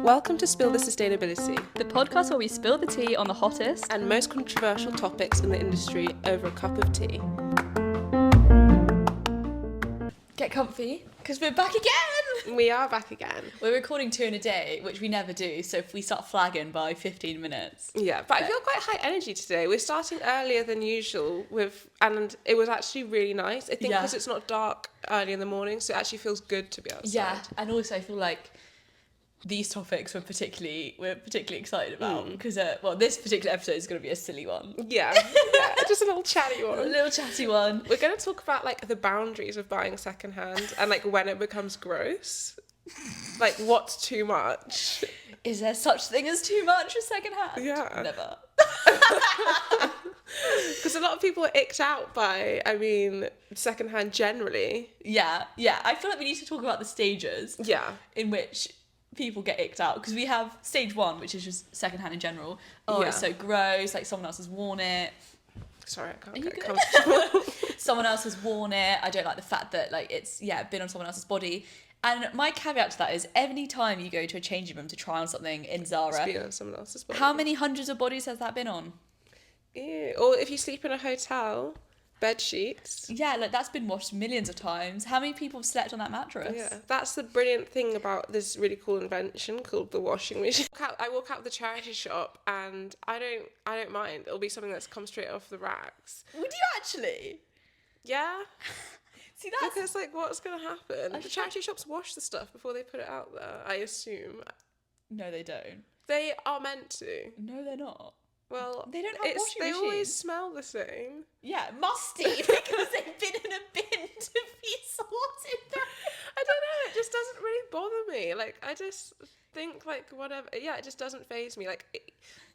Welcome to Spill the Sustainability, the podcast where we spill the tea on the hottest and most controversial topics in the industry over a cup of tea. Get comfy, because we're back again! We are back again. We're recording 2 in a day, which we never do, so if we start flagging by 15 minutes... Yeah, but I feel quite high energy today. We're starting earlier than usual, and it was actually really nice. I think because it's not dark early in the morning, so it actually feels good to be outside. Yeah, and also I feel like these topics we're particularly excited about because this particular episode is going to be a silly one. Yeah, just a little chatty one. A little chatty one. We're going to talk about like the boundaries of buying secondhand and like when it becomes gross. Like what's too much? Is there such thing as too much for secondhand? Yeah. Never. Because a lot of people are icked out by, secondhand generally. Yeah. I feel like we need to talk about the stages. Yeah. In which people get icked out, because we have stage 1, which is just secondhand in general. It's so gross, like someone else has worn it. Sorry, I can't get comfortable. Someone else has worn it. I don't like the fact that like it's been on someone else's body. And my caveat to that is any time you go to a changing room to try on something in Zara, It's been on someone else's body. How many hundreds of bodies has that been on? Ew. Or if you sleep in a hotel, bed sheets. Yeah, like that's been washed millions of times. How many people have slept on that mattress? Yeah, that's the brilliant thing about this really cool invention called the washing machine. I walk out of the charity shop and I don't mind. It'll be something that's come straight off the racks. Would you actually? Yeah. See, that's... Because, like, what's going to happen? The charity shops wash the stuff before they put it out there, I assume. No, they don't. They are meant to. No, they're not. Well, they don't have washing they machines. always smell the same. Yeah, musty, because they've been in a bin to be sorted through. I don't know, it just doesn't really bother me. Like, I just think, like, whatever. Yeah, it just doesn't faze me. Like,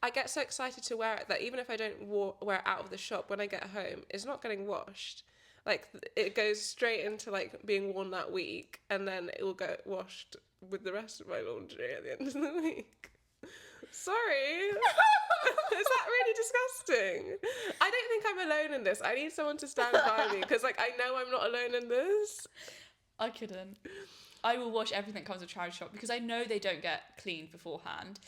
I get so excited to wear it that even if I don't wear it out of the shop, when I get home, it's not getting washed. Like, it goes straight into, like, being worn that week, and then it will get washed with the rest of my laundry at the end of the week. Sorry. Is that really disgusting? I don't think I'm alone in this. I need someone to stand by me, because, like, I know I'm not alone in this. I couldn't. I will wash everything that comes to a charity shop, because I know they don't get cleaned beforehand.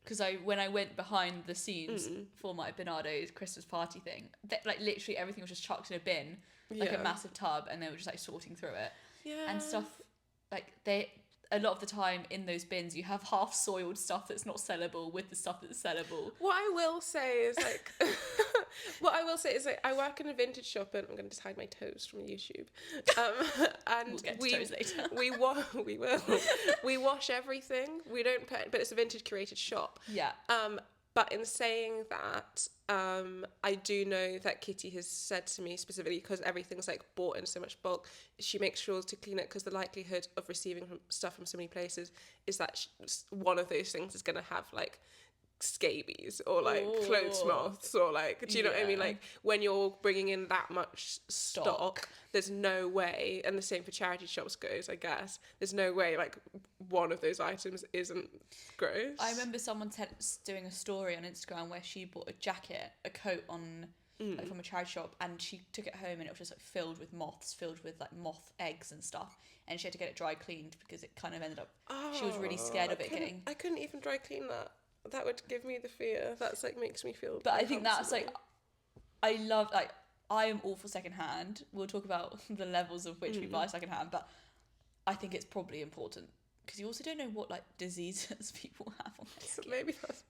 Because when I went behind the scenes for my Bernardo's Christmas party thing, like, literally everything was just chucked in a bin. Like a massive tub, and they were just like sorting through it. Yeah. And stuff like a lot of the time in those bins you have half soiled stuff that's not sellable with the stuff that's sellable. What I will say is like I work in a vintage shop, and I'm going to just hide my toes from YouTube. And we'll get to toes later. we will. We wash everything. We don't put, but it's a vintage curated shop. Yeah. But in saying that, I do know that Kitty has said to me specifically, because everything's like bought in so much bulk, she makes sure to clean it, because the likelihood of receiving stuff from so many places is that one of those things is going to have like scabies or like clothes moths or like, do you know what I mean? Like when you're bringing in that much stock, there's no way, and the same for charity shops goes, I guess, there's no way like one of those items isn't gross. I remember someone doing a story on Instagram where she bought a coat on like, from a charity shop, and she took it home and it was just like filled with moths, filled with like moth eggs and stuff, and she had to get it dry cleaned because it kind of ended up, she was really scared of it getting... I couldn't even dry clean that. That would give me the fear. That's like makes me feel. But I think that's like, I am all for secondhand. We'll talk about the levels of which we buy secondhand, but I think it's probably important because you also don't know what like diseases people have on their skin. Maybe that's.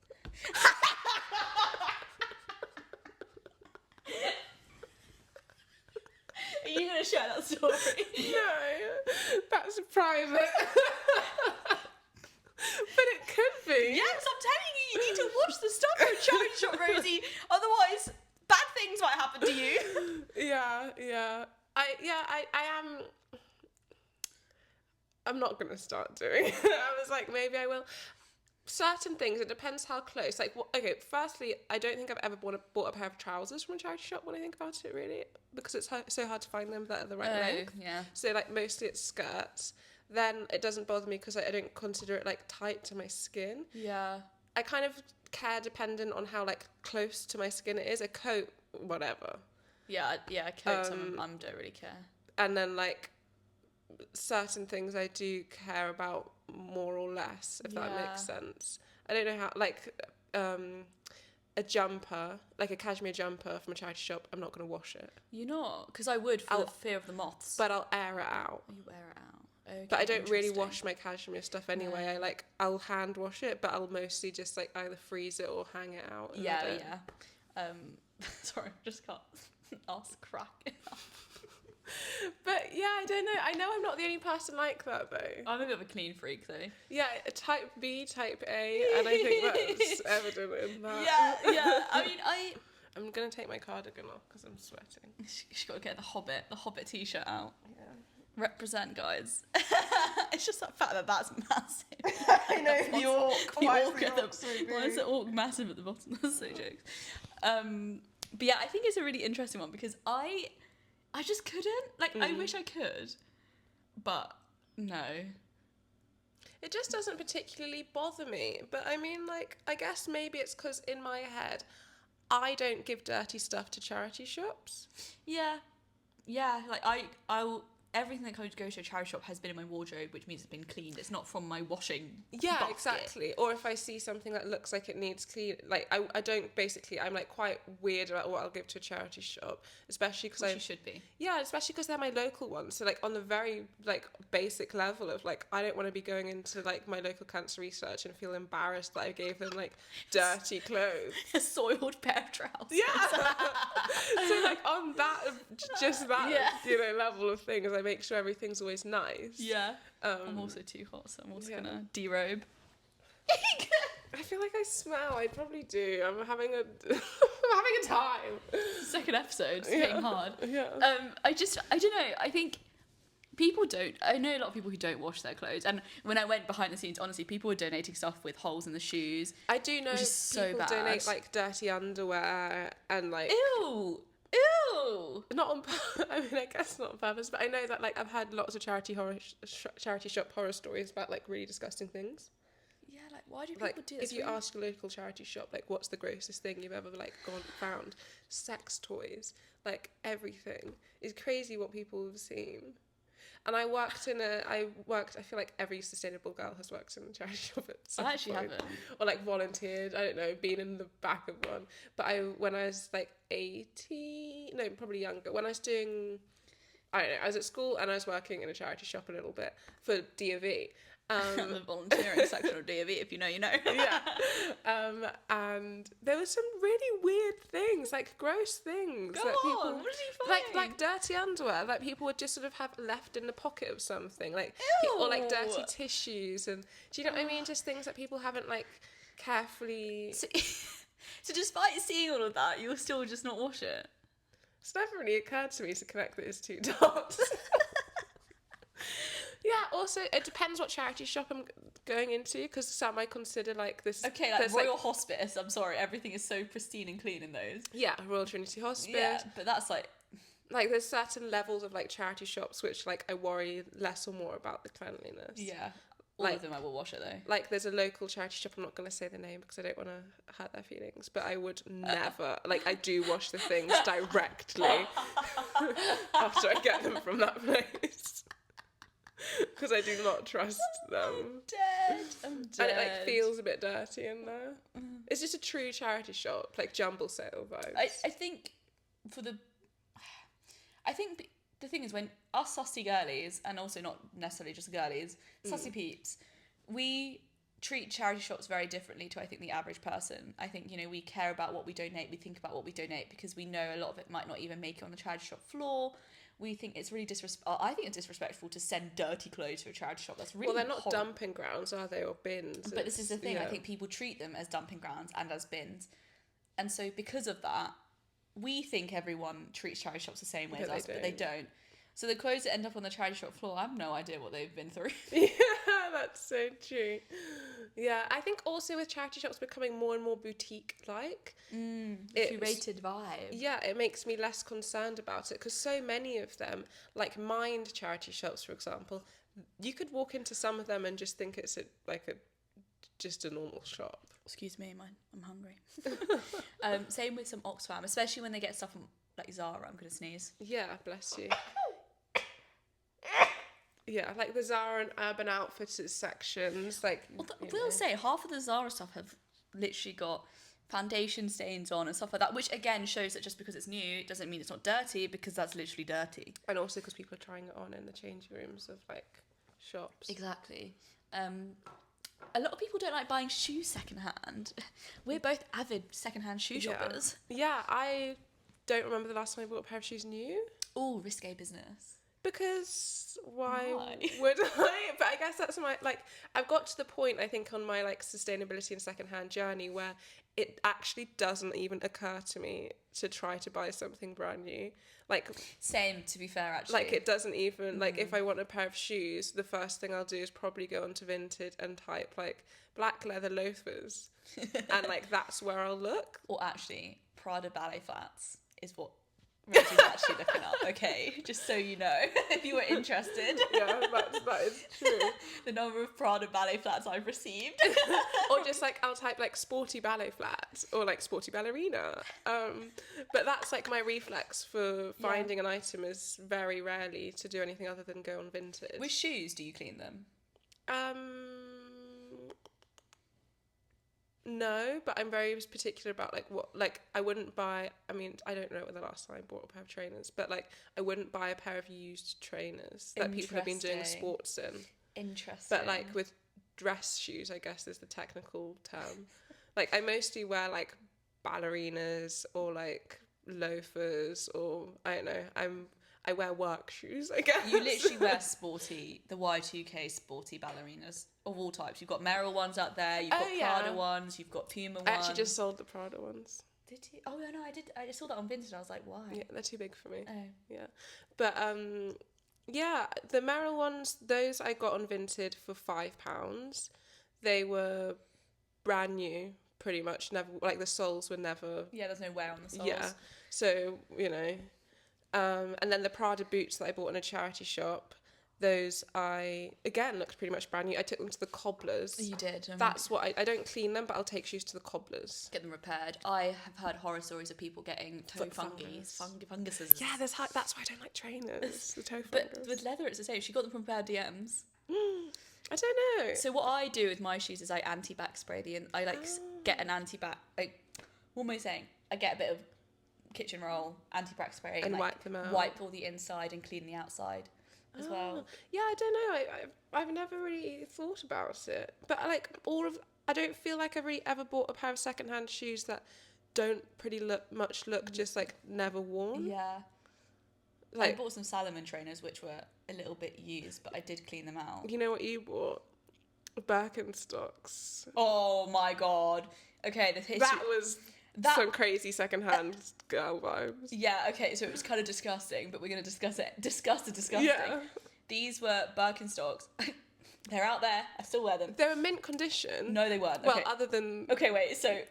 Are you gonna share that story? No, that's private. But it could be. Yes, I'm telling you, you need to watch the stuff from charity shop, Rosie. Otherwise, bad things might happen to you. Yeah. I am. I'm not gonna start doing it. I was like, maybe I will. Certain things, it depends how close. Like, okay, firstly, I don't think I've ever bought a pair of trousers from a charity shop when I think about it, really, because it's so hard to find them that are the right length. Yeah. So, like, mostly it's skirts. Then it doesn't bother me because I don't consider it like tight to my skin. Yeah. I kind of care dependent on how like close to my skin it is. A coat, whatever. Yeah, coats, I don't really care. And then like certain things I do care about more or less, if that makes sense. I don't know how, like, a jumper, like a cashmere jumper from a charity shop, I'm not going to wash it. You're not? Because I would for the fear of the moths. But I'll air it out. You wear it out. Okay, but I don't really wash my cashmere stuff anyway. No. I'll hand wash it, but I'll mostly just like either freeze it or hang it out. Yeah. Sorry, just got ass crack. But yeah, I don't know. I know I'm not the only person like that though. I'm a bit of a clean freak though. Yeah, type B, type A, and I think that's evident in that. Yeah. I mean, I'm gonna take my cardigan off because I'm sweating. She's got to get the Hobbit t-shirt out. Yeah. Represent, guys. It's just that fact that that's massive. I know, the orc. Why is the orc massive at the bottom? That's so jokes. But yeah, I think it's a really interesting one because I just couldn't. Like, I wish I could, but no. It just doesn't particularly bother me. But I mean, like, I guess maybe it's because in my head, I don't give dirty stuff to charity shops. Yeah. Like I'll everything that goes to a charity shop has been in my wardrobe, which means it's been cleaned. It's not from my washing basket. Exactly. Or if I see something that looks like it needs clean, like I don't basically, I'm like quite weird about what I'll give to a charity shop, especially because you should be. Yeah, especially because they're my local ones. So like on the very like basic level of like, I don't want to be going into like my local cancer research and feel embarrassed that I gave them like dirty clothes. A soiled pair of trousers. Yeah. So like on that, just that, level of things, I make sure everything's always nice. Yeah. I'm also too hot, so I'm also gonna derobe. I feel like I smell. I probably do. I'm having a time. Second episode. It's getting hard. Yeah. I don't know. I think people don't. I know a lot of people who don't wash their clothes. And when I went behind the scenes, honestly, people were donating stuff with holes in the shoes. I do know which is so people bad. donate like dirty underwear and like. Ew. Not on. I mean, I guess not on purpose, but I know that like I've had lots of charity shop horror stories about like really disgusting things. Yeah, like why do people do this? If you ask a local charity shop, like, what's the grossest thing you've ever like found? Sex toys, like everything. It's crazy what people have seen. And I feel like every sustainable girl has worked in a charity shop at some point. I actually haven't. Or like volunteered, I don't know, been in the back of one. But when I was like 18, no, probably younger, when I was doing, I don't know, I was at school and I was working in a charity shop a little bit for D&V. The volunteering section of D&V, if you know, you know. Yeah. And there were some really weird things, like gross things. Go that on, people, what did you find? Like dirty underwear that people would just sort of have left in the pocket of something. Like, Ew. or like dirty tissues. And do you know what I mean? Just things that people haven't like carefully... So despite seeing all of that, you'll still just not wash it? It's never really occurred to me to connect those two dots. Yeah, also, it depends what charity shop I'm going into, because some I consider like this... Okay, like Royal Hospice, I'm sorry, everything is so pristine and clean in those. Yeah, Royal Trinity Hospice. Yeah, but that's like... Like, there's certain levels of like charity shops which like I worry less or more about the cleanliness. Yeah, all of them I will wash it though. Like, there's a local charity shop, I'm not going to say the name because I don't want to hurt their feelings, but I would never... Like, I do wash the things directly after I get them from that place. Because I do not trust them. I'm dead. And it like feels a bit dirty in there. It's just a true charity shop, like jumble sale vibes. I think the thing is, when us sussy girlies, and also not necessarily just girlies, sussy peeps, we treat charity shops very differently to, I think, the average person. I think, we care about what we donate, we think about what we donate, because we know a lot of it might not even make it on the charity shop floor. We think it's really I think it's disrespectful to send dirty clothes to a charity shop. That's really they're not horrible. Dumping grounds, are they, or bins? But this is the thing. I think people treat them as dumping grounds and as bins, and so because of that, we think everyone treats charity shops the same way as us, but they don't. So the clothes that end up on the charity shop floor, I have no idea what they've been through. Yeah, that's so true. Yeah, I think also with charity shops becoming more and more boutique-like. Curated vibe. Yeah, it makes me less concerned about it, because so many of them, like Mind charity shops, for example, you could walk into some of them and just think it's just a normal shop. Excuse me, I'm hungry. Same with some Oxfam, especially when they get stuff from like Zara. I'm gonna sneeze. Yeah, bless you. Yeah, like the Zara and Urban Outfitters sections, like. Well, you we'll know. say half of the Zara stuff have literally got foundation stains on and stuff like that, which again shows that just because it's new, it doesn't mean it's not dirty, because that's literally dirty. And also because people are trying it on in the changing rooms of like shops. Exactly. A lot of people don't like buying shoes secondhand. We're both avid secondhand shoe shoppers. Yeah, I don't remember the last time I bought a pair of shoes new. Oh, risque business. Because why Why? would I? But I guess that's my, like, I've got to the point, I think, on my, like, sustainability and secondhand journey where it actually doesn't even occur to me to try to buy something brand new. Like, Same, to be fair, actually. like it doesn't even, like, if I want a pair of shoes, the first thing I'll do is probably go onto Vinted and type, like, black leather loafers. And, like, that's where I'll look. Or actually, Prada ballet flats is what Rosie's actually looking up, okay? Just so you know, if you were interested. Yeah, that is true. The number of Prada ballet flats I've received. Or just, like, I'll type, like, sporty ballet flats or, like, sporty ballerina. But that's, like, my reflex for finding an item is very rarely to do anything other than go on Vinted. With shoes, do you clean them? No, but I'm very particular about, like, what, like, I wouldn't buy, I mean, I don't know when the last time I bought a pair of trainers, but, like, I wouldn't buy a pair of used trainers that people have been doing sports in. Interesting. But, like, with dress shoes, I guess is the technical term. Like, I mostly wear, like, ballerinas or, like, loafers or, I don't know, I wear work shoes, I guess. You literally wear the Y2K sporty ballerinas of all types. You've got Merrill ones out there, you've got Prada ones, you've got Puma ones. I actually just sold the Prada ones. Did you? Oh, no, I did. I saw that on Vinted and I was like, why? Yeah, they're too big for me. Oh. Yeah. But, yeah, the Merrill ones, those I got on Vinted for £5. They were brand new, pretty much. Never, like, the soles were never... Yeah, there's no wear on the soles. Yeah. So, you know... and then the Prada boots that I bought in a charity shop, those again looked pretty much brand new. I took them to the cobblers. You did. That's what I don't clean them, but I'll take shoes to the cobblers. Get them repaired. I have heard horror stories of people getting toe funguses. Yeah, that's why I don't like trainers. The toe fungus. But with leather, it's the same. She got them from Pair DMs. I don't know. So what I do with my shoes is I anti-back spray get an anti-back. What am I saying? I get a bit of kitchen roll, anti-back spray, and wipe them out. Wipe all the inside and clean the outside as well. Yeah, I don't know. I've never really thought about it. But like I don't feel like I've really ever bought a pair of secondhand shoes that don't look just like never worn. Yeah. Like, I bought some Salomon trainers which were a little bit used, but I did clean them out. You know what you bought? Birkenstocks. Oh my god. Okay, the history. That was some crazy secondhand girl vibes. Yeah, okay, so it was kind of disgusting, but we're going to discuss it. Disgusting. Yeah. These were Birkenstocks. They're out there. I still wear them. They were mint condition. No, they weren't. Well, other than... Okay, wait, so... I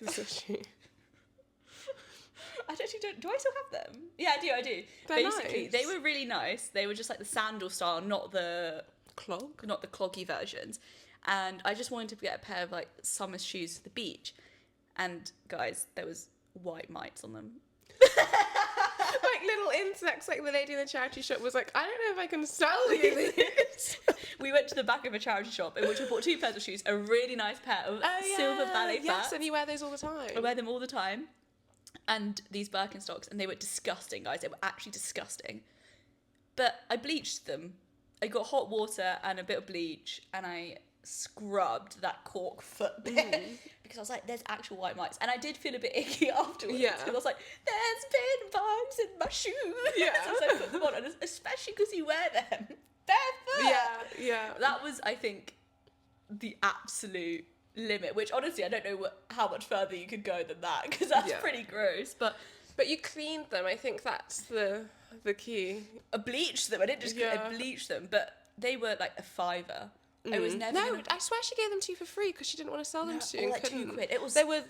actually don't... Do I still have them? Yeah, I do. They're Basically, nice. They were really nice. They were just like the sandal style, not the cloggy versions. And I just wanted to get a pair of like summer shoes for the beach. And guys, there was white mites on them. Like little insects, like the lady in the charity shop was like, I don't know if I can sell you these. We went to the back of a charity shop in which I bought 2 pairs of shoes, a really nice pair of silver ballet flats. Yes, and you wear those all the time. I wear them all the time. And these Birkenstocks, and they were disgusting, guys. They were actually disgusting. But I bleached them. I got hot water and a bit of bleach, and I scrubbed that cork foot bit because I was like, there's actual white mites. And I did feel a bit icky afterwards. Yeah. Because I was like, there's been bugs in my shoes. Yeah. So I put them on, and especially because you wear them barefoot. Yeah. That was, I think, the absolute limit, which honestly I don't know how much further you could go than that, because that's pretty gross. But you cleaned them. I think that's the key. I bleached them. I didn't just I bleached them, but they were like a £5. I was never. No, I swear she gave them to you for free because she didn't want to sell them to you. Like £2. It was. They were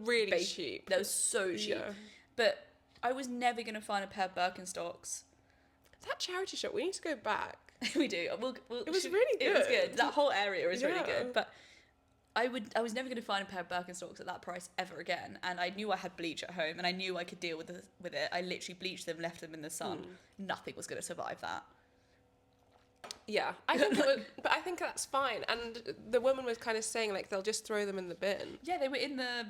really cheap. They were so cheap. Yeah. But I was never gonna find a pair of Birkenstocks. That charity shop, we need to go back. We do. It was really good. It was good. That whole area was really good. But I was never going to find a pair of Birkenstocks at that price ever again. And I knew I had bleach at home, and I knew I could deal with it. I literally bleached them, left them in the sun. Nothing was going to survive that. Yeah, I think it would, but I think that's fine. And the woman was kind of saying like they'll just throw them in the bin. Yeah, they were in the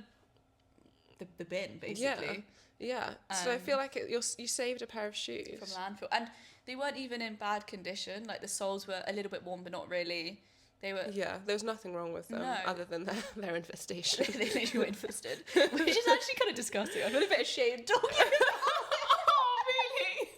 bin basically. Yeah. So I feel like you saved a pair of shoes from landfill, and they weren't even in bad condition. Like the soles were a little bit worn, but not really. They were. Yeah, there was nothing wrong with them other than their infestation. They literally were infested, which is actually kind of disgusting. I feel a bit ashamed talking about. Oh, really?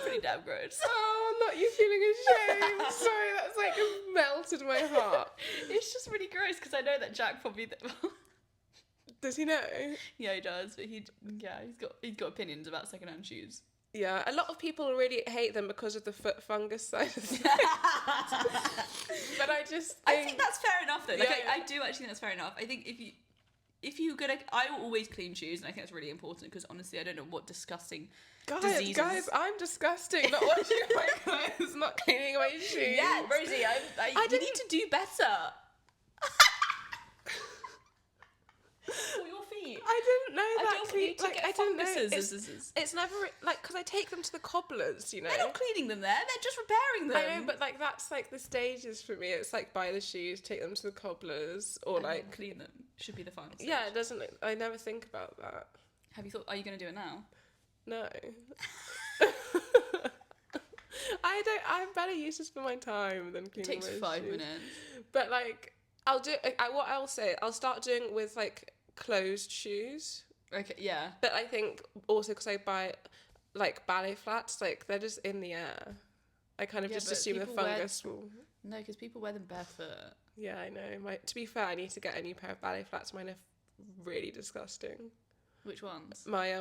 Pretty damn gross. Oh, not you feeling ashamed. Sorry, that's like melted my heart. It's just really gross because I know that Jack probably. Does he know? Yeah, he does. But he's got opinions about secondhand shoes. Yeah, a lot of people really hate them because of the foot fungus side of things. But I think that's fair enough though. Like Yeah, I do actually think that's fair enough. I think if you're gonna, I will always clean shoes, and I think that's really important because honestly, I don't know what disgusting diseases. Guys, I'm disgusting. Not washing my clothes, not cleaning my shoes. Yeah, Rosie, you need to do better. For your feet. I didn't know that. I don't want you to get I didn't know. funguses. It's never like because I take them to the cobblers, you know. They're not cleaning them there. They're just repairing them. I know, but like that's like the stages for me. It's like buy the shoes, take them to the cobblers, or and like clean them. Should be the final stage. Yeah, it doesn't. I never think about that. Have you thought? Are you going to do it now? No. I have better uses for my time than cleaning. It takes my 5 shoes. minutes. But like, I'll do. What I'll say, I'll start doing with like closed shoes. Okay, yeah. But I think also because I buy like ballet flats, like they're just in the air. I kind of just assume the fungus will. No, because people wear them barefoot. Yeah, I know. To be fair, I need to get a new pair of ballet flats. Mine are really disgusting. Which ones? My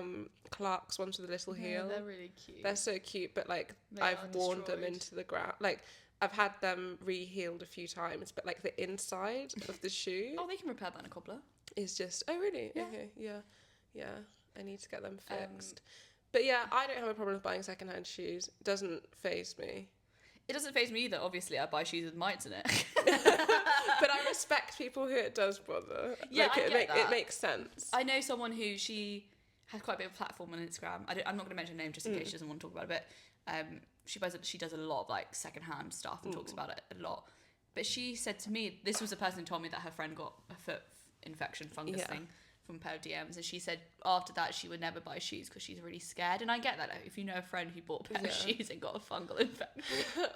Clark's ones with a little heel. They're really cute. They're so cute, but like They I've are worn destroyed. them into the ground. Like I've had them re-heeled a few times, but like the inside of the shoe Oh, they can repair that in a cobbler. is just. Oh really? Yeah. Okay. Yeah. I need to get them fixed. But yeah, I don't have a problem with buying secondhand shoes. It doesn't faze me. It doesn't faze me either. Obviously, I buy shoes with mites in it. But I respect people who it does bother. Yeah, like, I get that. It makes sense. I know someone who she has quite a bit of platform on Instagram. I'm not going to mention her name just in case she doesn't want to talk about it. But she does a lot of like secondhand stuff and talks about it a lot. But she said to me, this was the person who told me that her friend got a foot infection fungus thing from a pair of DMs, and she said after that she would never buy shoes because she's really scared. And I get that. Like, if you know a friend who bought a pair of shoes and got a fungal infection,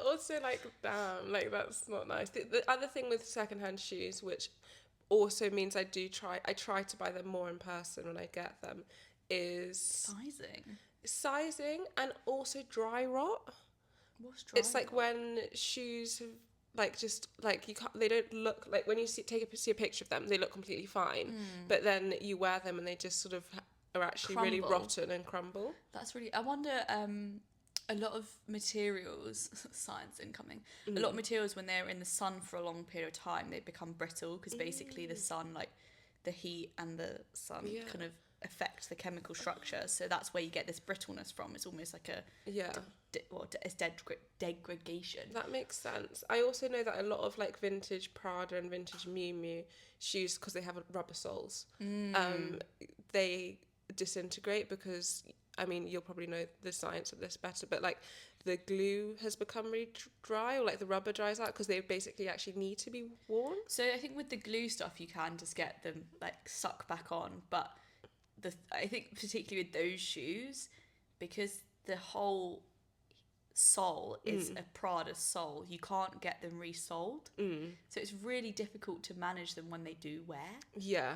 Also, like, damn, like that's not nice. The other thing with secondhand shoes, which also means I try to buy them more in person when I get them, is sizing and also dry rot. What's dry It's like when shoes have like just like you can't, they don't look like when you see a picture of them, they look completely fine, but then you wear them and they just sort of are actually really rotten and crumble. That's really. I wonder. A lot of materials, science incoming. A lot of materials when they're in the sun for a long period of time, they become brittle because basically the sun, like the heat and the sun, kind of affect the chemical structure. So that's where you get this brittleness from. It's almost like a it's degradation. That makes sense. I also know that a lot of like vintage Prada and vintage Miu Miu shoes, because they have rubber soles, they disintegrate because, I mean, you'll probably know the science of this better, but like the glue has become really dry, or like the rubber dries out because they basically actually need to be worn. So I think with the glue stuff you can just get them like suck back on, but I think particularly with those shoes, because the whole sole is a Prada sole, you can't get them resoled. So it's really difficult to manage them when they do wear. Yeah.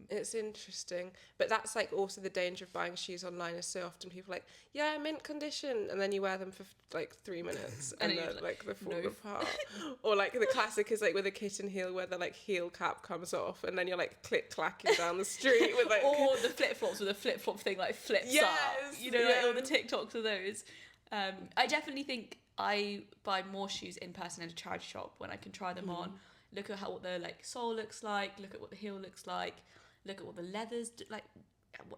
It's interesting, but that's like also the danger of buying shoes online is so often people are like, yeah, mint condition, and then you wear them for like 3 minutes and then like they fall apart. Or like the classic is like with a kitten heel where the like heel cap comes off and then you're like click clacking down the street with like or the flip flops with a flip flop thing like flips up, you know, like all the TikToks of those. I definitely think I buy more shoes in person in a charity shop when I can try them on. Look at what the like sole looks like. Look at what the heel looks like. Look at what the leathers like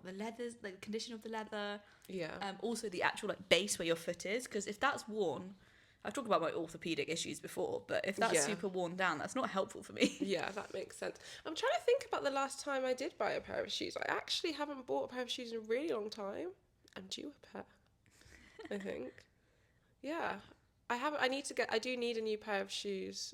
the condition of the leather. Yeah. Also the actual like base where your foot is, because if that's worn, I've talked about my orthopedic issues before, but if that's super worn down, that's not helpful for me. Yeah, that makes sense. I'm trying to think about the last time I did buy a pair of shoes. I actually haven't bought a pair of shoes in a really long time. I'm due a pair. I think. Yeah. I do need a new pair of shoes.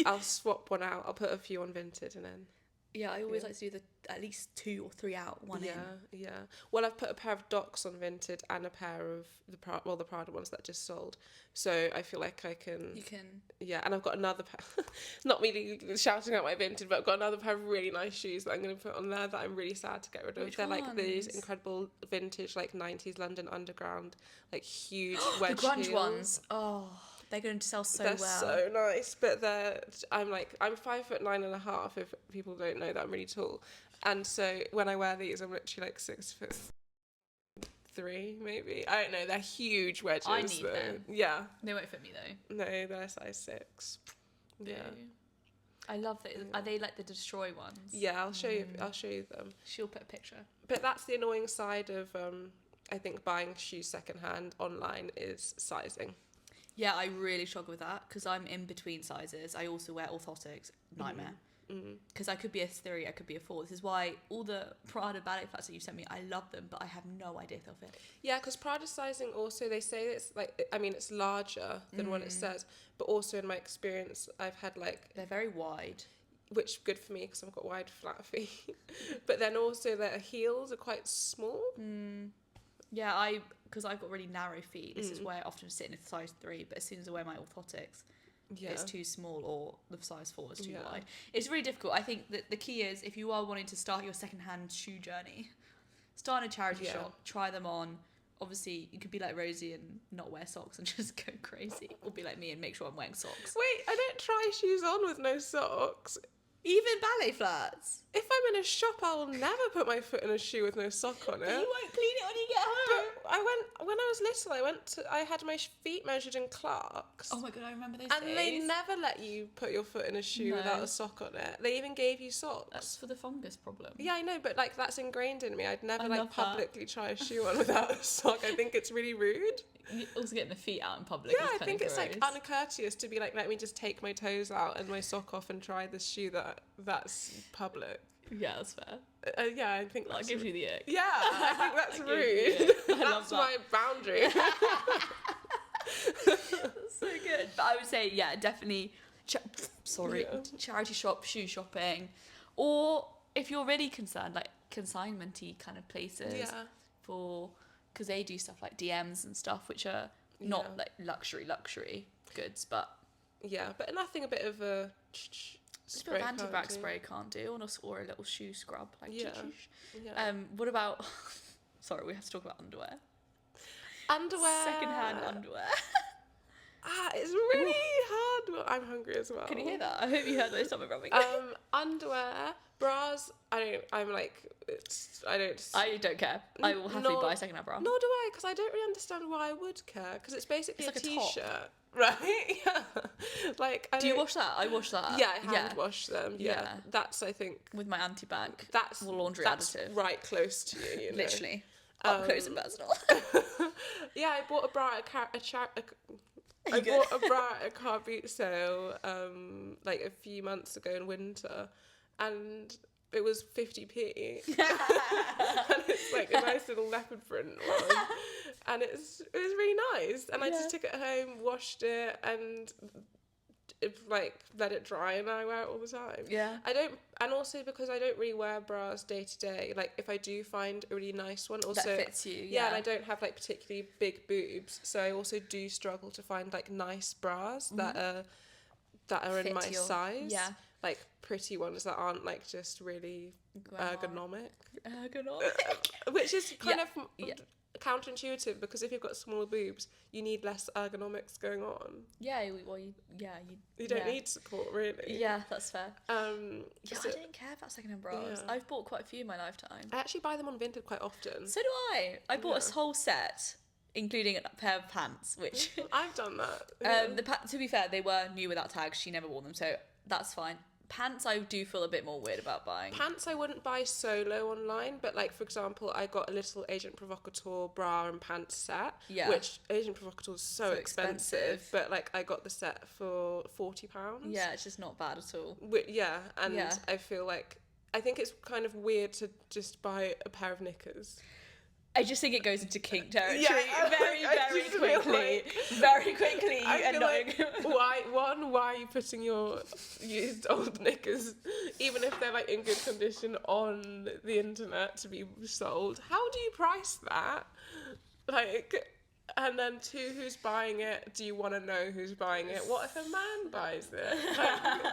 I'll swap one out. I'll put a few on Vinted and then. Yeah, I always like to do at least 2 or 3 out, one in. Yeah. Well, I've put a pair of Docs on Vinted and a pair of the Prada ones that just sold. So I feel like I can. You can. Yeah, and I've got another pair. Not really shouting out my Vinted, but I've got another pair of really nice shoes that I'm going to put on there that I'm really sad to get rid of. Which They're ones? like these incredible vintage, like 90s London Underground, like huge wedge The grunge heels. ones. Oh, they're going to sell so They're well. so nice, but I'm 5'9.5". If people don't know that, I'm really tall, and so when I wear these, I'm literally like 6'3", maybe. I don't know. They're huge wedges. I need them. Yeah. They won't fit me though. No, they're size 6. Yeah. I love that. Are they like the destroy ones? Yeah, I'll show you. I'll show you them. She'll put a picture. But that's the annoying side of I think buying shoes secondhand online is sizing. Yeah, I really struggle with that because I'm in between sizes. I also wear orthotics. Nightmare. Because I could be a 3, I could be a 4. This is why all the Prada ballet flats that you sent me, I love them, but I have no idea if they'll fit. Yeah, because Prada sizing also, they say it's like, I mean, it's larger than what it says, but also in my experience, I've had like... They're very wide. Which is good for me because I've got wide flat feet. But then also their heels are quite small. Yeah, because I've got really narrow feet. This is why I often sit in a size 3, but as soon as I wear my orthotics, it's too small, or the size 4 is too wide. It's really difficult. I think that the key is, if you are wanting to start your secondhand shoe journey, start in a charity shop, try them on. Obviously, you could be like Rosie and not wear socks and just go crazy, or be like me and make sure I'm wearing socks. Wait, I don't try shoes on with no socks. Even ballet flats. If I'm in a shop, I will never put my foot in a shoe with no sock on it. But you won't clean it when you get home. But when I was little, I had my feet measured in Clarks. Oh my god, I remember those and days. they never let you put your foot in a shoe without a sock on it. They even gave you socks. That's for the fungus problem. Yeah, I know, but like that's ingrained in me. I'd never I like love that. publicly try a shoe on without a sock. I think it's really rude. Also getting the feet out in public. Yeah, I think it's gross. like uncourteous to be like, let me just take my toes out and my sock off and try this shoe that's public. Yeah, that's fair. Yeah, I think That gives you the ick. Yeah, I think that's That rude. gives you the ick. That's my boundary. That's so good. But I would say, yeah, definitely. Charity shop, shoe shopping, or if you're really concerned, like consignment-y kind of places. Yeah. Because they do stuff like DMs and stuff, which are not like luxury goods, but but nothing a bit of a spray anti-back spray can't do, or a little shoe scrub, like yeah. What about? Sorry, we have to talk about underwear. Secondhand underwear. It's really hard. Well, I'm hungry as well. Can you hear that? I hope you heard my stomach rumbling. Underwear, bras. I don't care. I will happily buy a second-hand bra. Nor do I, because I don't really understand why I would care. Because it's basically It's like a a top. t-shirt, right? Yeah. Like, Do you wash that? I wash that. Yeah, I hand wash them. Yeah. Yeah. That's, I think, With my anti-bag. that's laundry that's additive. right close to you. You know? Literally. Up close and personal. Yeah, I bought a bra I bought a bra at a car boot sale like a few months ago in winter, and it was 50p. And it's like a nice little leopard print one, and it was really nice. And I just took it home, washed it, and let it dry, and I wear it all the time. Yeah. And also because I don't really wear bras day to day. Like if I do find a really nice one, also that fits you. and I don't have like particularly big boobs, so I also do struggle to find like nice bras that are Fit in my your size. Yeah. Like pretty ones that aren't like just really ergonomic. Which is kind of counterintuitive, because if you've got smaller boobs, you need less ergonomics going on. Yeah, well, you don't need support, really. Yeah, that's fair. So, I don't care about second-hand bras. Yeah. I've bought quite a few in my lifetime. I actually buy them on Vinted quite often. So do I. I bought a whole set, including a pair of pants, which... I've done that. To be fair, they were new without tags. She never wore them, so that's fine. Pants I do feel a bit more weird about buying. Pants I wouldn't buy solo online, but like for example, I got a little Agent Provocateur bra and pants set, which Agent Provocateur is so expensive, but like I got the set for £40. Yeah, it's just not bad at all. I feel like I think it's kind of weird to just buy a pair of knickers. I just think it goes into kink territory very very quickly. I You end feel up like, why are you putting your used old knickers, even if they're like in good condition, on the internet to be sold? How do you price that? Like, and then two, who's buying it? Do you want to know who's buying it? What if a man buys it? Like,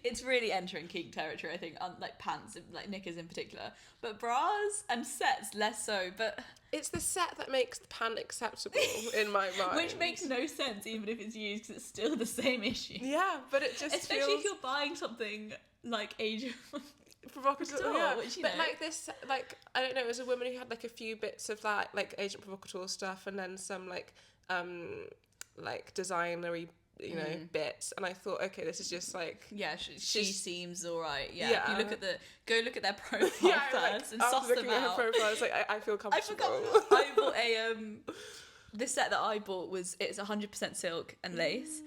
it's really entering kink territory, I think, like pants, like knickers in particular, but bras and sets less so. But it's the set that makes the pant acceptable in my mind. which makes no sense, even if it's used, because it's still the same issue. Yeah, but it just especially feels if you're buying something like Age of provocateur, Couture, yeah. which, you but know. like this, like, I don't know, it was a woman who had like a few bits of that, like Agent Provocateur stuff, and then some like designery, you know, bits, and I thought, okay, this is just like, yeah, she seems alright. Yeah. Yeah. If you look at their profile yeah, first like, and after suss looking them at her out. profile, I was like, I feel comfortable. I bought a this set that I bought it's 100% silk and lace.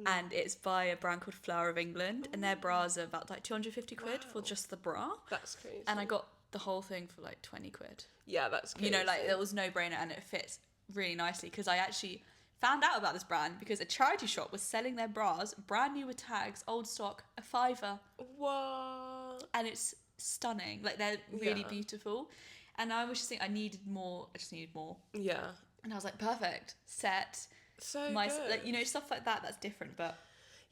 And it's by a brand called Flower of England, and their bras are about like 250 quid for just the bra. That's crazy. And I got the whole thing for like 20 quid. Yeah, that's crazy. You know, like, it was no brainer, and it fits really nicely, because I actually found out about this brand because a charity shop was selling their bras brand new with tags, old stock, a £5. What? And it's stunning. Like, they're really beautiful. And I was just thinking, I just needed more. Yeah. And I was like, perfect, set. So good. good. Like, you know, stuff like that's different, but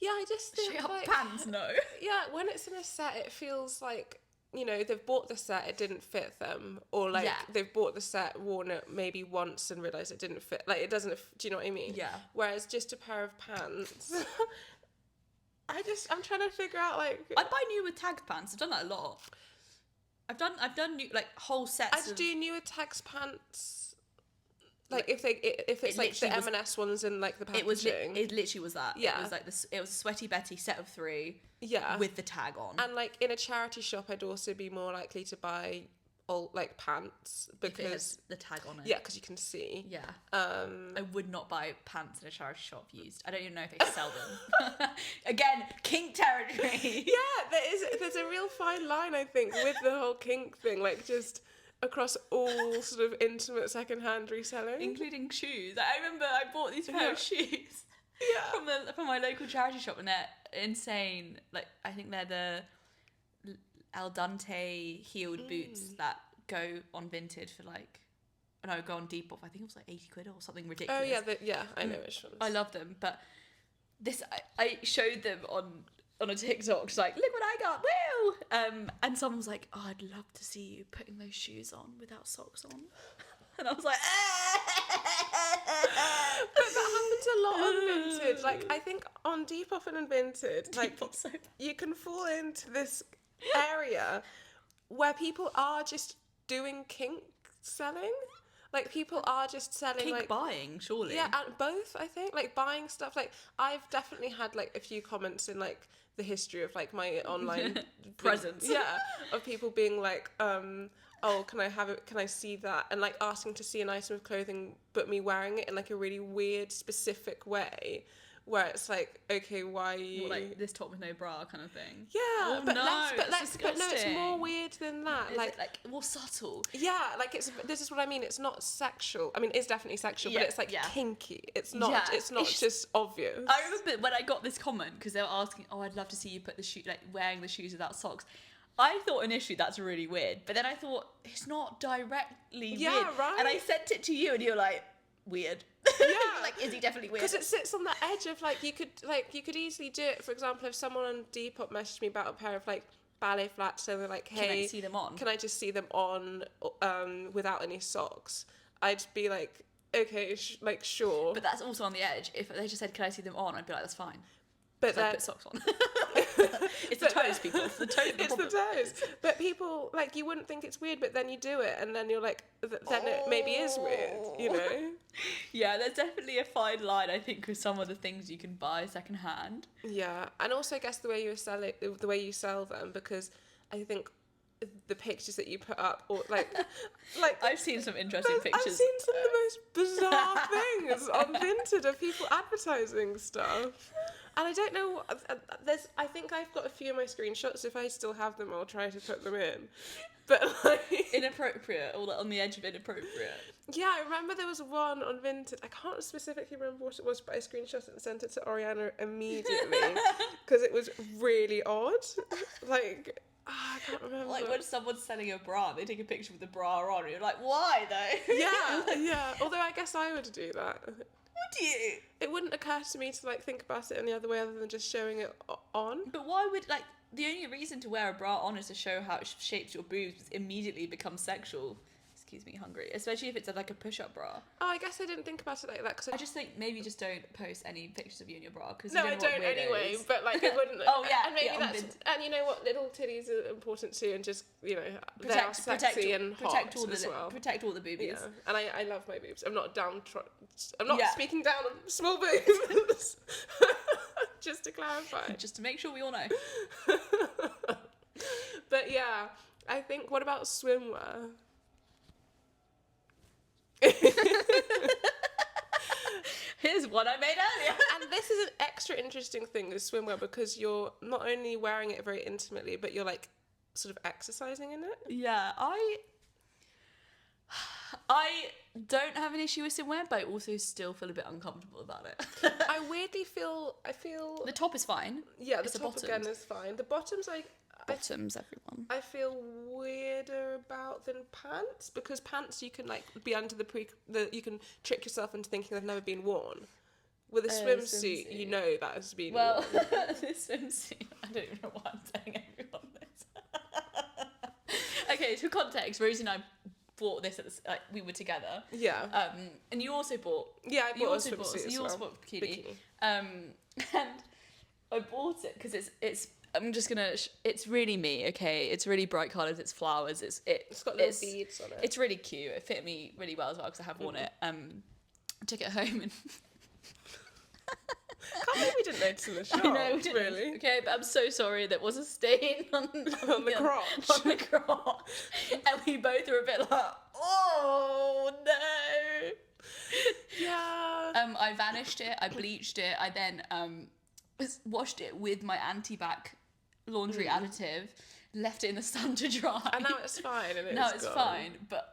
yeah, I just think straight up like, pants, no. yeah, when it's in a set, it feels like, you know, they've bought the set, it didn't fit them, or like they've bought the set, worn it maybe once and realised it didn't fit. Like, it doesn't. Do you know what I mean? Yeah. Whereas just a pair of pants, I'm trying to figure out, like, I'd buy new with tagged pants. I've done that a lot. I've done new, like, whole sets. I'd do newer tags pants. Like, if it's like the M&S ones in like the packaging. It literally was that. Yeah. It was like it was a Sweaty Betty set of 3. Yeah. With the tag on. And like in a charity shop, I'd also be more likely to buy old like pants because if it has the tag on it. Yeah, because you can see. Yeah. I would not buy pants in a charity shop used. I don't even know if they sell them. Again, kink territory. Yeah, there's a real fine line, I think, with the whole kink thing. Like, just across all sort of intimate second-hand reselling, including shoes. I remember I bought these pair of shoes from my local charity shop, and they're insane. Like, I think they're the al dente heeled boots that go on Vinted for like, go on Depop. I think it was like 80 quid or something ridiculous. Oh yeah, I know which ones. I love them, but this I showed them on a TikTok, just like, look what I got, woo! And someone was like, oh, I'd love to see you putting those shoes on without socks on. And I was like, But that happens a lot on Vinted. Like, I think on Depop and on Vinted, like, so bad. you can fall into this area where people are just doing kink selling. Like, people are just selling, kink like, buying, surely. yeah, and both, I think, like, buying stuff. Like, I've definitely had like a few comments in like the history of like my online presence. Yeah, of people being like, oh, can I have it? Can I see that? And like asking to see an item of clothing, but me wearing it in like a really weird, specific way, where it's like, okay, why? More like this top with no bra kind of thing. Yeah, Oh, but no, but no, it's more disgusting. weird than that. Is Like, it, like, more subtle. yeah, like this is what I mean. It's not sexual. I mean, it's definitely sexual, Yeah, but it's like yeah. kinky. It's not. Yeah, It's not it's- just obvious. I remember when I got this comment, because they were asking, oh, I'd love to see you put the shoe, like, wearing the shoes without socks. I thought initially that's really weird, but then I thought it's not directly Yeah, weird. right. And I sent it to you, and you're like, weird. Yeah. Like, is he definitely weird? Because it sits on the edge of like you could easily do it. For example, if someone on Depop messaged me about a pair of like ballet flats, so they're like, hey, Can I see them on? Can I just see them on without any socks? I'd be like, okay, like, sure. But that's also on the edge. If they just said, can I see them on? I'd be like, that's fine. But So I then put socks on. It's the toes, people. It's the toes. it's the toes. But people, like, you wouldn't think it's weird, but then you do it, and then you're like, then it maybe is weird, you know? Yeah, there's definitely a fine line, I think, with some of the things you can buy secondhand. Yeah, and also I guess the way you sell them, because I think the pictures that you put up, or like I've seen some interesting pictures. I've seen some of the most bizarre things on Vinted of people advertising stuff. And I don't know, I think I've got a few of my screenshots. If I still have them, I'll try to put them in. But like inappropriate, or like on the edge of inappropriate. Yeah, I remember there was one on Vinted. I can't specifically remember what it was, but I screenshot it and sent it to Oriana immediately because it was really odd. Like, I can't remember. Like when someone's selling a bra, they take a picture with the bra on, and you're like, why though? Yeah. Although I guess I would do that. Would you? It wouldn't occur to me to like think about it any other way other than just showing it on. But why would, like, the only reason to wear a bra on is to show how it shapes your boobs, immediately becomes sexual. Excuse me, hungry. Especially if it's like a push-up bra. Oh, I guess I didn't think about it like that. Cause I just think maybe just don't post any pictures of you in your bra. Cause no, you I know what don't weirdos. anyway. But like, it wouldn't. Oh yeah, and maybe yeah, that's. And you know what? Little titties are important too, and just they are sexy protect, and hot protect all as well. Protect all the boobies. Yeah, and I love my boobs. I'm not I'm not Yeah. speaking down on small boobs. Just to clarify. Just to make sure we all know. But yeah, I think. What about swimwear? Here's one I made earlier. And this is an extra interesting thing with swimwear because you're not only wearing it very intimately, but you're like sort of exercising in it. Yeah, I don't have an issue with swimwear, but I also still feel a bit uncomfortable about it. I weirdly feel. The top is fine. Yeah, It's the the top bottoms. again is fine. The bottoms, Bottoms, everyone. I feel weirder about than pants because pants you can like be under you can trick yourself into thinking they've never been worn. With a swimsuit, you know that has been worn. This swimsuit, I don't even know why I'm telling everyone this. Okay, for context, Rosie and I bought this at we were together. Yeah. And you also bought. Yeah, I bought a swimsuit as You also well. bought bikini. And I bought it because it's. I'm just gonna. It's really me, okay. It's really bright colours. It's flowers. It's got little beads on it. It's really cute. It fit me really well as well because I have worn it. I took it home and. Can't believe we didn't notice in the shop. I know, we didn't. Really. Okay, but I'm so sorry. There was a stain on the crotch. On the crotch, and we both were a bit like, oh no. Yeah. I vanished it. I bleached it. I then washed it with my anti-bac laundry additive, left it in the sun to dry. And now it's fine. And now it's gone. fine. But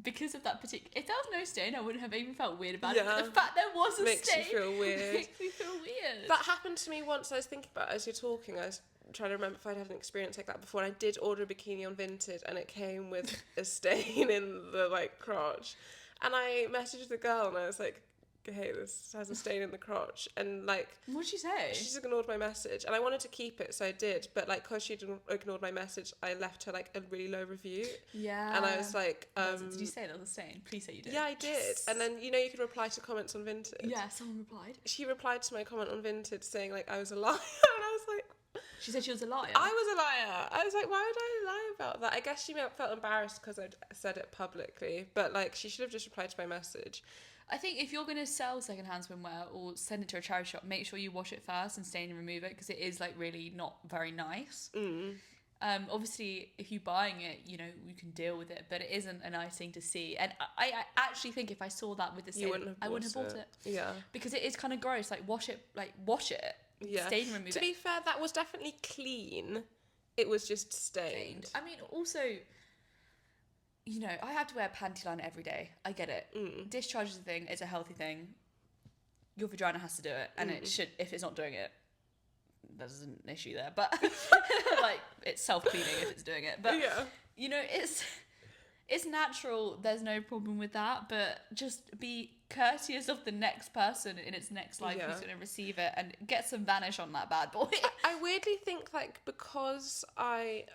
because of that particular, if there was no stain, I wouldn't have even felt weird about it. Yeah. But the fact there was a Makes stain you feel weird. makes me feel weird. That happened to me once. I was thinking about it as you're talking. I was trying to remember if I'd had an experience like that before. And I did order a bikini on Vinted, and it came with a stain in the like crotch. And I messaged the girl, and I was like, "Hey, this has a stain in the crotch," and like, What did she say? she just ignored my message, and I wanted to keep it, so I did, but like, because she'd ignored my message, I left her like a really low review. Yeah. And I was like, did you say that was a stain? Please say you did. yeah, I did. Yes. And then you can reply to comments on Vinted. Yeah, someone replied. She replied to my comment on Vinted saying like I was a liar, and I was like, She said she was a liar. I was a liar. I was like, why would I lie about that? I guess she felt embarrassed because I'd said it publicly, but like she should have just replied to my message. I think if you're going to sell secondhand swimwear or send it to a charity shop, make sure you wash it first and stain and remove it because it is like really not very nice. Obviously, if you're buying it, you can deal with it, but it isn't a nice thing to see. And I actually think if I saw that with the stain, I wouldn't have bought it. Yeah. Because it is kind of gross. Like wash it. Yeah. Stain and remove it. To be fair, that was definitely clean. It was just stained. I mean, also, I have to wear a panty liner every day. I get it. Discharge is a thing. It's a healthy thing. Your vagina has to do it, and it should. If it's not doing it, there's an issue there. But like, it's self-cleaning if it's doing it. But it's natural. There's no problem with that. But just be courteous of the next person in its next life who's going to receive it, and get some vanish on that bad boy. I weirdly think because I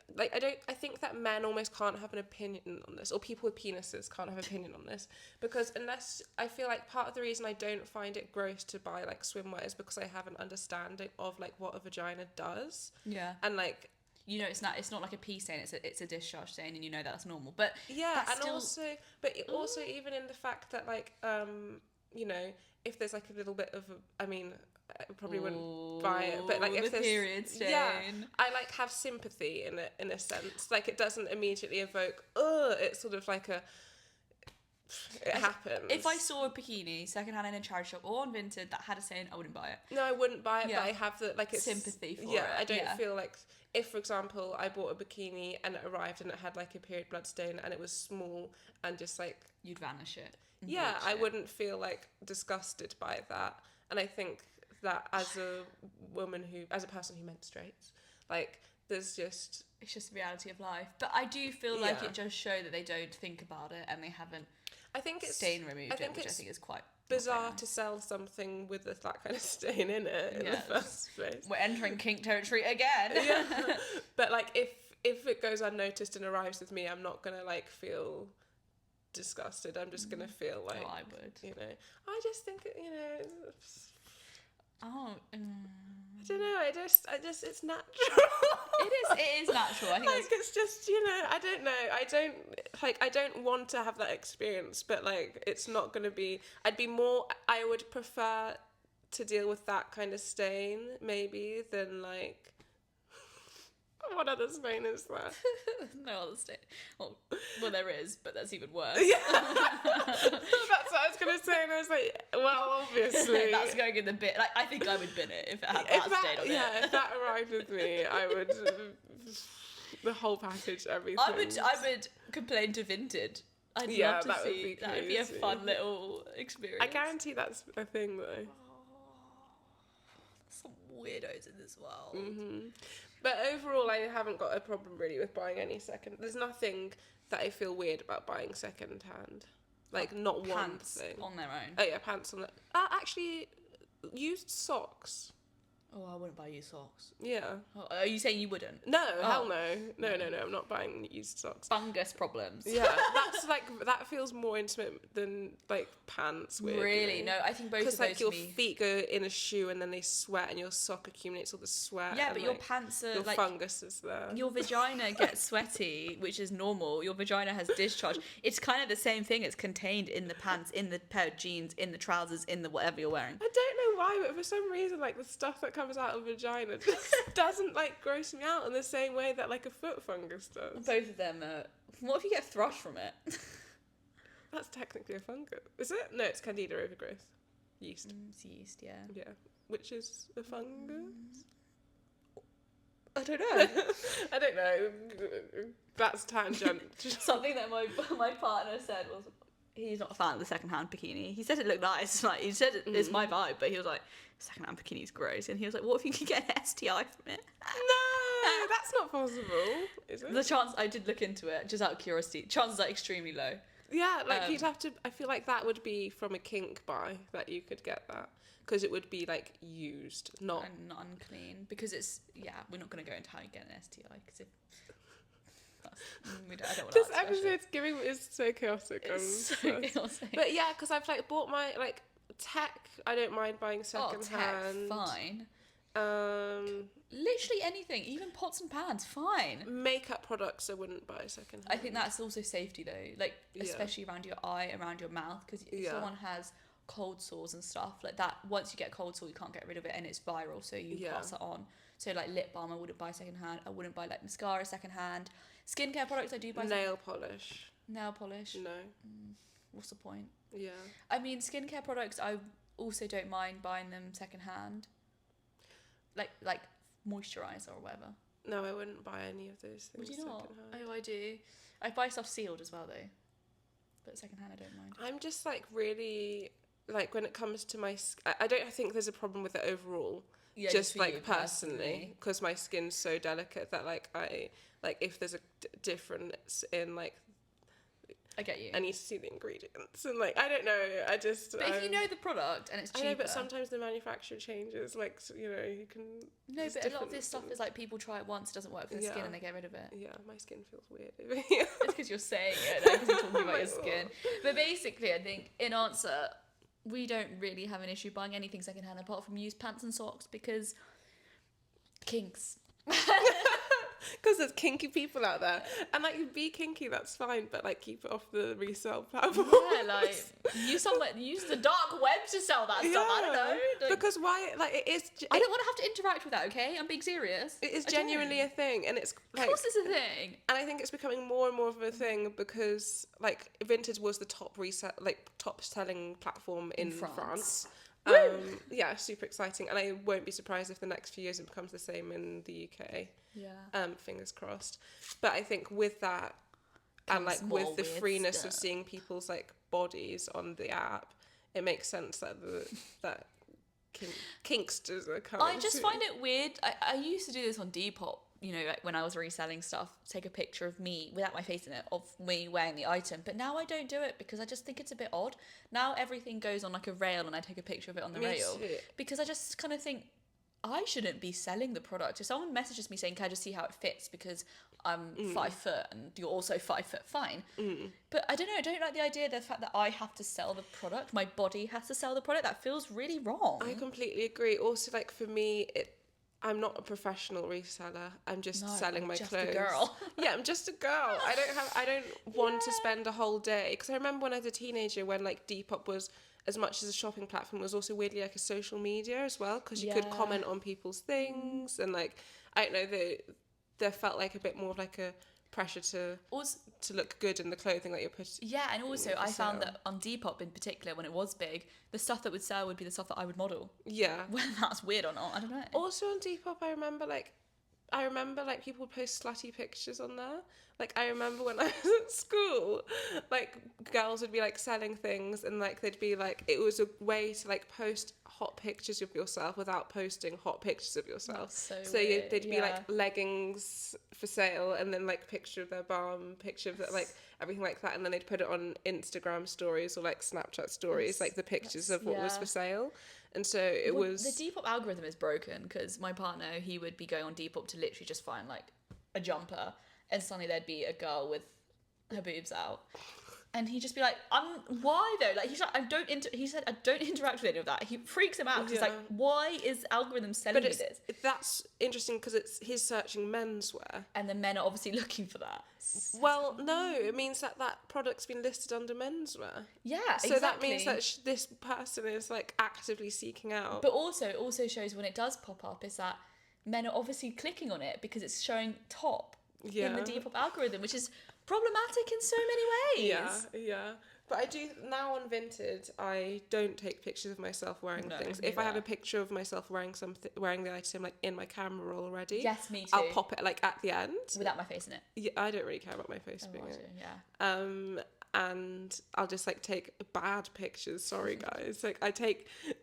think that men almost can't have an opinion on this, or people with penises can't have an opinion on this, because unless I feel like part of the reason I don't find it gross to buy like swimwear is because I have an understanding of like what a vagina does. Yeah. And like, it's not like a pee stain, it's a discharge stain, and that's normal. But yeah, and still... also even in the fact that like if there's like a little bit of I probably wouldn't buy it, but like if the there's period stain. Yeah, I like have sympathy in a sense. Like it doesn't immediately evoke it's sort of like a it happens. If I saw a bikini secondhand in a charity shop or on Vinted that had a stain, I wouldn't buy it. No, I wouldn't buy it, Yeah. but I have the, like, it's... Sympathy for it. Yeah, I don't Yeah. feel like... If, for example, I bought a bikini and it arrived and it had, like, a period blood stain and it was small and just, like... You'd vanish it. Yeah, Bleach I it. wouldn't feel, like, disgusted by that. And I think that as a woman who... As a person who menstruates, like, there's just... It's just the reality of life. But I do feel like Yeah. it does show that they don't think about it and they haven't I think it's... stain removed I think it, which I it's think is quite bizarre nice. to sell something with that kind of stain in it in the Yes. first place. We're entering kink territory again. Yeah. But, like, if it goes unnoticed and arrives with me, I'm not going to, like, feel disgusted. I'm just going to feel like... Oh, I would. You know, I just think, you know... Oh, I don't know, I just, it's natural. it is natural. I think Like, it's just, you know, I don't know, I don't want to have that experience, but, like, it's not going to be, I would prefer to deal with that kind of stain, maybe, than, like, what other stain is there? no other state. Well, there is, but that's even worse. Yeah. That's what I was going to say, and I was like, well, obviously. That's going in the bin. Like, I think I would bin it if it had that stain on it. If that arrived with me, I would, the whole package, everything. I would complain to Vinted. I'd love to that would see. be That would be a crazy. fun little experience. I guarantee that's a thing, though. There's some weirdos in this world. Hmm. But overall, I haven't got a problem really with buying any second. There's nothing that I feel weird about buying second hand. Like, not one Pants thing. on their own. Oh yeah, pants on the... actually, used socks. Oh, I wouldn't buy you socks. Yeah. Oh, are you saying you wouldn't? No, Oh. hell no. No, I'm not buying used socks. Fungus problems. Yeah, that's like, that feels more intimate than, like, pants, weirdly. Really? No, I think both of Because, those like, your to me... feet go in a shoe and then they sweat and your sock accumulates all the sweat. Yeah, and, but your like, pants are your like... fungus is there. Your vagina gets sweaty, which is normal. Your vagina has discharge. It's kind of the same thing. It's contained in the pants, in the pair of jeans, in the trousers, in the whatever you're wearing. I don't know why, but for some reason, like, the stuff that comes out of vagina just doesn't, like, gross me out in the same way that, like, a foot fungus does. Both of them are... What if you get thrush from it? That's technically a fungus. Is it? No, it's Candida overgrowth. Yeast. It's yeast, yeah. Yeah. Which is a fungus? I don't know. I don't know. That's tangent. Something that my partner said was... He's not a fan of the second-hand bikini. He said it looked nice. Like, he said it's my vibe, but he was like, second-hand bikini's gross. And he was like, what if you could get an STI from it? No, that's not possible, is it? The chance... I did look into it, just out of curiosity. Chances are extremely low. Yeah, like, you'd have to... I feel like that would be from a kink buy that you could get that. Because it would be, like, used, not... And not unclean. Because it's... Yeah, we're not going to go into how you get an STI. Because if... I don't want This to ask episode's giving is so chaotic. It's so chaotic. But yeah, because I've, like, bought my, like, tech, I don't mind buying second hand. Fine. Literally anything, even pots and pans, fine. Makeup products I wouldn't buy second hand. I think that's also safety though, like especially around your eye, around your mouth, because if someone has cold sores and stuff like that, once you get cold sore you can't get rid of it and it's viral, so you pass it on. So like lip balm I wouldn't buy second hand. I wouldn't buy like mascara second hand. Skincare products I do buy. Nail polish. Nail polish. No. What's the point? Yeah. I mean, skincare products I also don't mind buying them second hand. Like moisturizer or whatever. No, I wouldn't buy any of those things. Would you not? secondhand. Oh, I do. I buy stuff sealed as well though. But second hand I don't mind. I'm just like really like when it comes to my I don't think there's a problem with it overall. Yeah, just for like you personally, because my skin's so delicate that like I like if there's a difference in like I get you. I need to see the ingredients and like I don't know. I just. But if you know the product and it's cheaper. I know, but sometimes the manufacturer changes. Like so, you know, you can. No, but a lot of this stuff is like people try it once, it doesn't work for the skin, and they get rid of it. Yeah, my skin feels weird over here. It's because you're saying it, not because you're talking about your skin. But basically, I think in answer, we don't really have an issue buying anything secondhand apart from used pants and socks because kinks. Because there's kinky people out there, and like be kinky, that's fine, but like keep it off the resale platform. Yeah, like use the dark web to sell that stuff. I don't know. Like, Because why? Like it is. I don't want to have to interact with that. Okay, I'm being serious. It is genuinely a thing, and it's like. Of course, it's a thing. And I think it's becoming more and more of a thing because like Vinted was the top selling platform in France. Yeah, super exciting, and I won't be surprised if the next few years it becomes the same in the UK. Yeah. Fingers crossed. But I think with that, and like with the freeness of seeing people's like bodies on the app, it makes sense that that kinksters are coming. I just find it weird. I used to do this on Depop. You know, like when I was reselling stuff, take a picture of me without my face in it, of me wearing the item. But now I don't do it because I just think it's a bit odd. Now everything goes on like a rail and I take a picture of it on the rail. Too. Because I just kind of think I shouldn't be selling the product. If someone messages me saying, can I just see how it fits because I'm 5 foot and you're also 5 foot, fine. But I don't know, I don't like the idea of the fact that I have to sell the product. My body has to sell the product. That feels really wrong. I completely agree. Also, like for me, I'm not a professional reseller. I'm just selling my just clothes. A girl. Yeah, I'm just a girl. I don't want to spend a whole day, because I remember when I was a teenager, when like Depop was, as much as a shopping platform, was also weirdly like a social media as well, because you could comment on people's things, and like I don't know, there felt like a bit more of like a pressure to look good in the clothing that you're putting. Yeah, and also I found that on Depop in particular, when it was big, the stuff that would sell would be the stuff that I would model. Yeah. Whether that's weird or not, I don't know. Also on Depop, I remember like people would post slutty pictures on there. Like I remember when I was at school, like girls would be like selling things, and like they'd be like, it was a way to like post hot pictures of yourself without posting hot pictures of yourself. That's So they'd be like leggings for sale, and then like picture of their bum, picture of like everything like that, and then they'd put it on Instagram stories or like Snapchat stories, like the pictures of what was for sale. And so it was... The Depop algorithm is broken, because my partner, he would be going on Depop to literally just find like a jumper, and suddenly there'd be a girl with her boobs out. And he'd just be like, why though? Like, he's like, he said, I don't interact with any of that. He freaks him out, because he's like, why is algorithm selling me this? That's interesting, because he's searching menswear. And the men are obviously looking for that. Well, no, it means that product's been listed under menswear. Yeah, so that means that this person is like actively seeking out. But also, it also shows when it does pop up is that men are obviously clicking on it because it's showing top in the Depop algorithm, which is problematic in so many ways. Yeah. But I do, now on Vinted, I don't take pictures of myself wearing things. If I have a picture of myself wearing the item like in my camera roll already, yes, me too, I'll pop it like at the end without my face in it. Yeah, I don't really care about my face being in it. Yeah. And I'll just like take bad pictures. Sorry guys, like I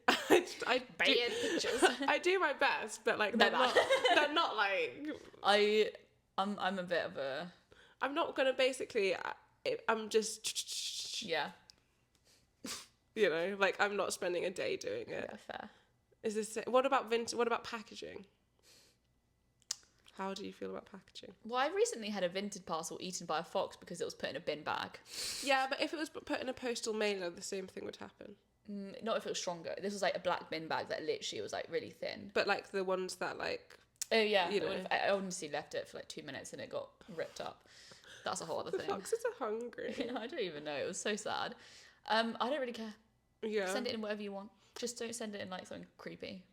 bad pictures. I do my best, but like they're not like I'm a bit of a... I'm not gonna basically... I'm just... Yeah. You know, like I'm not spending a day doing it. Yeah, fair. Is this... What about What about packaging? How do you feel about packaging? Well, I recently had a Vinted parcel eaten by a fox because it was put in a bin bag. Yeah, but if it was put in a postal mailer, the same thing would happen. Not if it was stronger. This was like a black bin bag that literally was like really thin. But like the ones that like... Oh yeah, I honestly left it for like 2 minutes and it got ripped up. That's a whole other thing. The foxes are hungry. I don't even know. It was so sad. I don't really care. Yeah. Send it in whatever you want. Just don't send it in like something creepy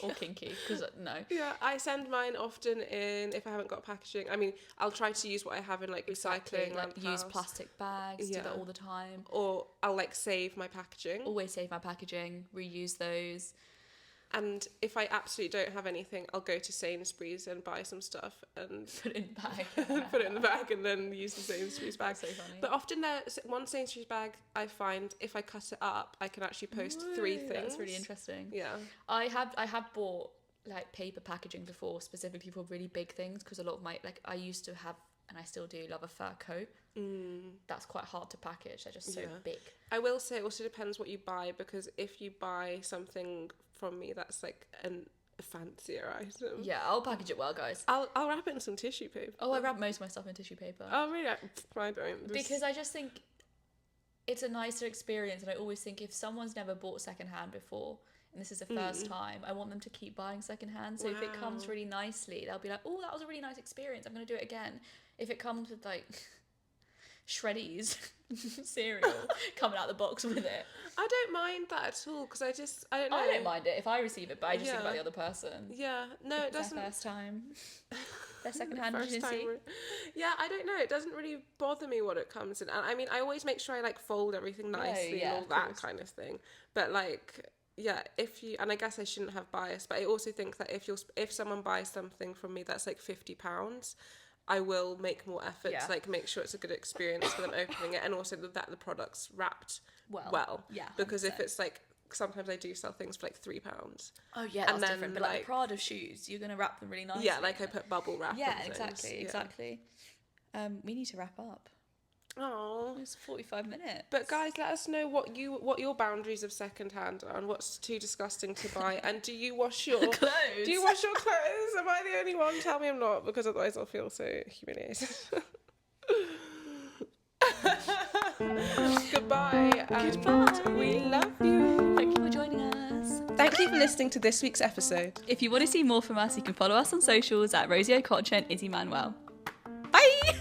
or kinky, because no. Yeah, I send mine often in, if I haven't got packaging. I mean, I'll try to use what I have in like recycling. Like use plastic bags. Do that all the time. Or I'll like save my packaging. Always save my packaging. Reuse those. And if I absolutely don't have anything, I'll go to Sainsbury's and buy some stuff and put it in the bag. Put it in the bag and then use the Sainsbury's bag. That's so funny. But often one Sainsbury's bag, I find if I cut it up, I can actually post 3 things. That's really interesting. Yeah. I have bought like paper packaging before, specifically for really big things, because a lot of my, like, I used to have, and I still do, love a fur coat. That's quite hard to package. They're just so big. I will say it also depends what you buy, because if you buy something from me that's like a fancier item, I'll package it well, guys. I'll wrap it in some tissue paper. I wrap most of my stuff in tissue paper. Oh really? I don't. Because I just think it's a nicer experience, and I always think if someone's never bought secondhand before, and this is the first time, I want them to keep buying secondhand. So if it comes really nicely, they'll be like, oh, that was a really nice experience, I'm going to do it again. If it comes with like Shreddies cereal coming out the box with it, I don't mind that at all, because I don't know. I don't mind it if I receive it, but I just think about the other person. Yeah, no, it doesn't. Their first time, their secondhand First virginity. time. Yeah, I don't know. It doesn't really bother me what it comes in. And I mean, I always make sure I like fold everything nicely and all that kind of thing. But like, yeah, and I guess I shouldn't have bias, but I also think that if someone buys something from me that's like £50, I will make more effort to like make sure it's a good experience for them opening it, and also that the product's wrapped well. Yeah. 100%. Because if it's like, sometimes I do sell things for like £3. Oh yeah, that's different. But like the Prada shoes, you're gonna wrap them really nicely. Yeah, like I put bubble wrap. Yeah, exactly. We need to wrap up. Oh, it's 45 minutes. But guys, let us know what your boundaries of secondhand are, and what's too disgusting to buy. And do you wash your clothes? Do you wash your clothes? Am I the only one? Tell me I'm not, because otherwise I'll feel so humiliated. Goodbye. Goodbye. We love you. Thank you for joining us. Thank you for listening to this week's episode. If you want to see more from us, you can follow us on socials at Rosie and Izzy Manuel. Bye.